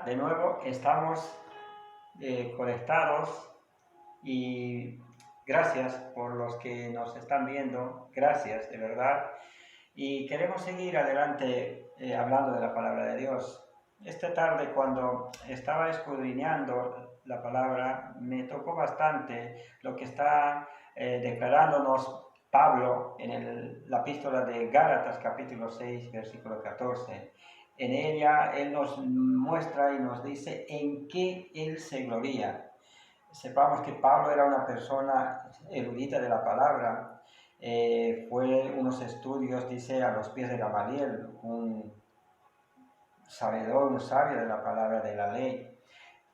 Hola, de nuevo estamos conectados y gracias por los que nos están viendo, gracias de verdad. Y queremos seguir adelante hablando de la palabra de Dios. Esta tarde cuando estaba escudriñando la palabra me tocó bastante lo que está declarándonos Pablo en la epístola de Gálatas capítulo 6 versículo 14. En ella él nos muestra y nos dice en qué él se gloría. Sepamos que Pablo era una persona erudita de la palabra, fue unos estudios, dice, a los pies de Gamaliel, un sabedor, un sabio de la palabra de la ley.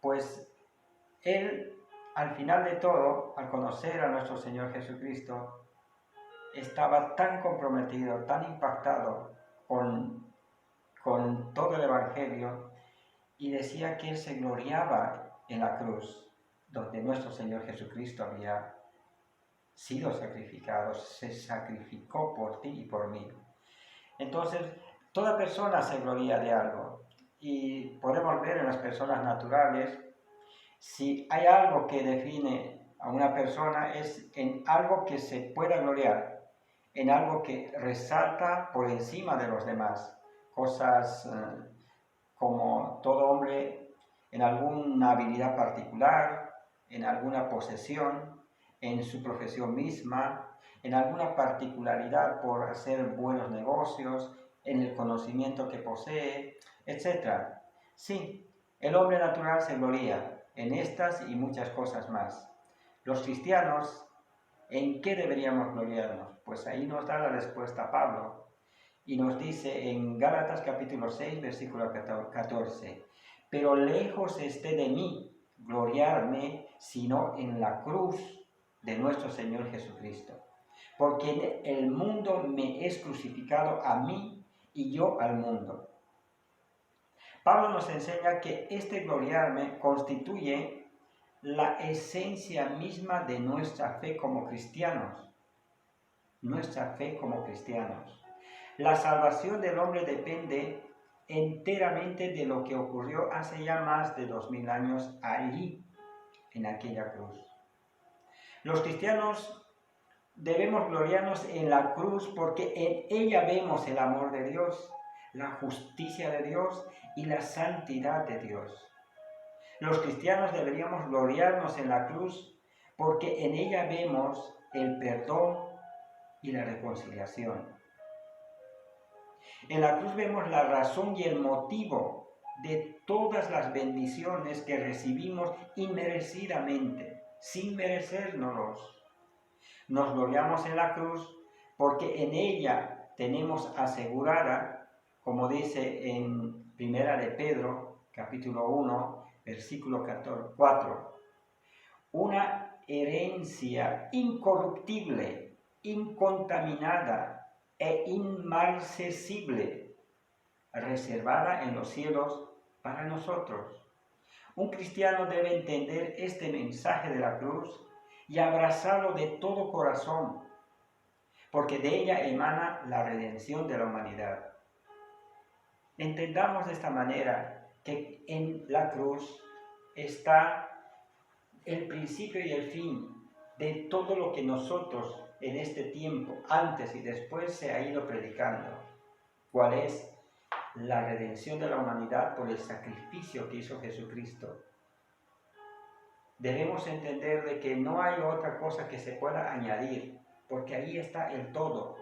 Pues él, al final de todo, al conocer a nuestro Señor Jesucristo, estaba tan comprometido, tan impactado con todo el Evangelio, y decía que él se gloriaba en la cruz, donde nuestro Señor Jesucristo había sido sacrificado, se sacrificó por ti y por mí. Entonces, toda persona se gloria de algo, y podemos ver en las personas naturales, si hay algo que define a una persona es en algo que se pueda gloriar, en algo que resalta por encima de los demás, cosas como todo hombre en alguna habilidad particular, en alguna posesión, en su profesión misma, en alguna particularidad por hacer buenos negocios, en el conocimiento que posee, etc. Sí, el hombre natural se gloria en estas y muchas cosas más. Los cristianos, ¿en qué deberíamos gloriarnos? Pues ahí nos da la respuesta Pablo. Y nos dice en Gálatas capítulo 6, versículo 14, pero lejos esté de mí gloriarme, sino en la cruz de nuestro Señor Jesucristo. Porque el mundo me es crucificado a mí y yo al mundo. Pablo nos enseña que este gloriarme constituye la esencia misma de nuestra fe como cristianos. Nuestra fe como cristianos. La salvación del hombre depende enteramente de lo que ocurrió hace ya más de 2000 años allí, en aquella cruz. Los cristianos debemos gloriarnos en la cruz porque en ella vemos el amor de Dios, la justicia de Dios y la santidad de Dios. Los cristianos deberíamos gloriarnos en la cruz porque en ella vemos el perdón y la reconciliación. En la cruz vemos la razón y el motivo de todas las bendiciones que recibimos inmerecidamente, sin merecérnoslos. Nos gloriamos en la cruz porque en ella tenemos asegurada, como dice en Primera de Pedro, capítulo 1, versículo 4, una herencia incorruptible, incontaminada e inmarcesible, reservada en los cielos para nosotros. Un cristiano debe entender este mensaje de la cruz y abrazarlo de todo corazón, porque de ella emana la redención de la humanidad. Entendamos de esta manera que en la cruz está el principio y el fin de todo lo que nosotros en este tiempo, antes y después, se ha ido predicando. ¿Cuál es? La redención de la humanidad por el sacrificio que hizo Jesucristo. Debemos entender de que no hay otra cosa que se pueda añadir, porque ahí está el todo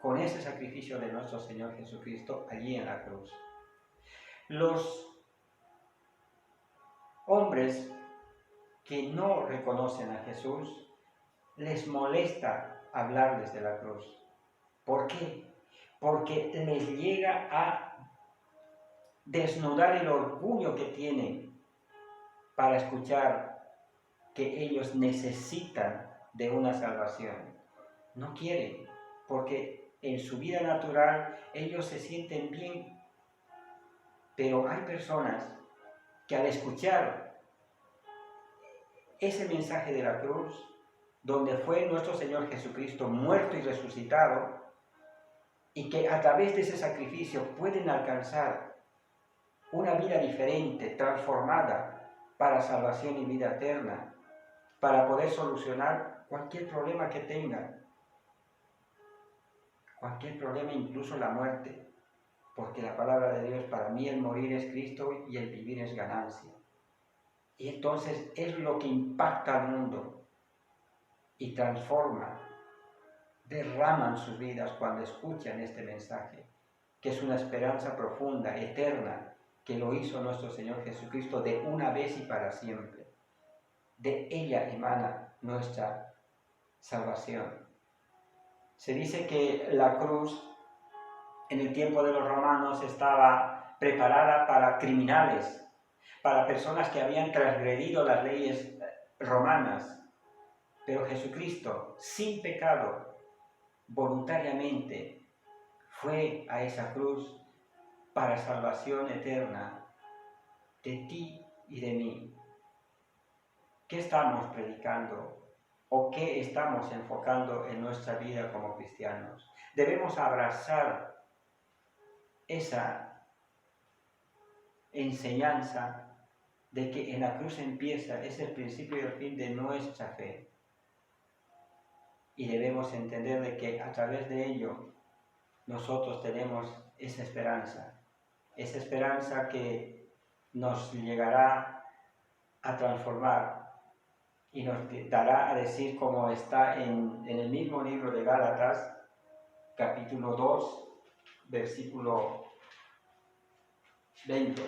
con ese sacrificio de nuestro Señor Jesucristo allí en la cruz. Los hombres que no reconocen a Jesús, les molesta hablarles de la cruz. ¿Por qué? Porque les llega a desnudar el orgullo que tienen para escuchar que ellos necesitan de una salvación. No quieren, porque en su vida natural ellos se sienten bien. Pero hay personas que al escuchar ese mensaje de la cruz, donde fue nuestro Señor Jesucristo muerto y resucitado, y que a través de ese sacrificio pueden alcanzar una vida diferente, transformada para salvación y vida eterna, para poder solucionar cualquier problema que tengan, cualquier problema, incluso la muerte, porque la palabra de Dios, para mí el morir es Cristo y el vivir es ganancia. Y entonces es lo que impacta al mundo y transforma, derraman sus vidas cuando escuchan este mensaje, que es una esperanza profunda, eterna, que lo hizo nuestro Señor Jesucristo de una vez y para siempre. De ella emana nuestra salvación. Se dice que la cruz en el tiempo de los romanos estaba preparada para criminales, para personas que habían transgredido las leyes romanas, pero Jesucristo, sin pecado, voluntariamente fue a esa cruz para salvación eterna de ti y de mí. ¿Qué estamos predicando o qué estamos enfocando en nuestra vida como cristianos? Debemos abrazar esa enseñanza de que en la cruz empieza, es el principio y el fin de nuestra fe. Y debemos entender de que a través de ello nosotros tenemos esa esperanza que nos llegará a transformar y nos dará a decir, como está en el mismo libro de Gálatas, capítulo 2, versículo 20.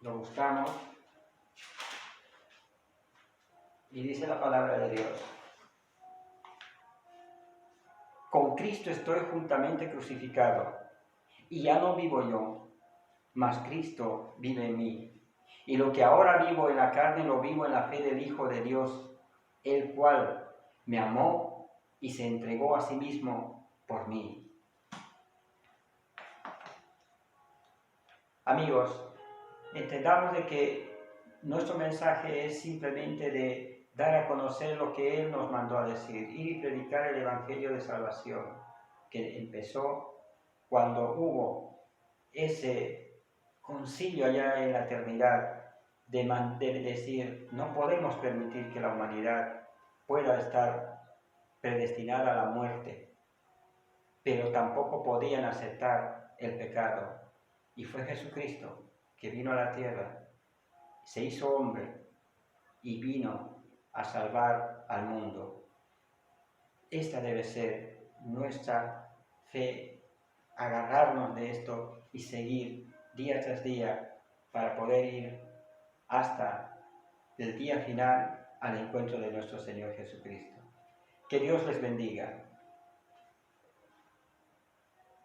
Lo buscamos y dice la palabra de Dios: con Cristo estoy juntamente crucificado, y ya no vivo yo, mas Cristo vive en mí. Y lo que ahora vivo en la carne lo vivo en la fe del Hijo de Dios, el cual me amó y se entregó a sí mismo por mí. Amigos, entendamos de que nuestro mensaje es simplemente de dar a conocer lo que Él nos mandó a decir, ir y predicar el Evangelio de salvación, que empezó cuando hubo ese concilio allá en la eternidad de decir, no podemos permitir que la humanidad pueda estar predestinada a la muerte, pero tampoco podían aceptar el pecado. Y fue Jesucristo que vino a la tierra, se hizo hombre y vino a salvar al mundo. Esta debe ser nuestra fe, agarrarnos de esto y seguir día tras día para poder ir hasta el día final al encuentro de nuestro Señor Jesucristo. Que Dios les bendiga.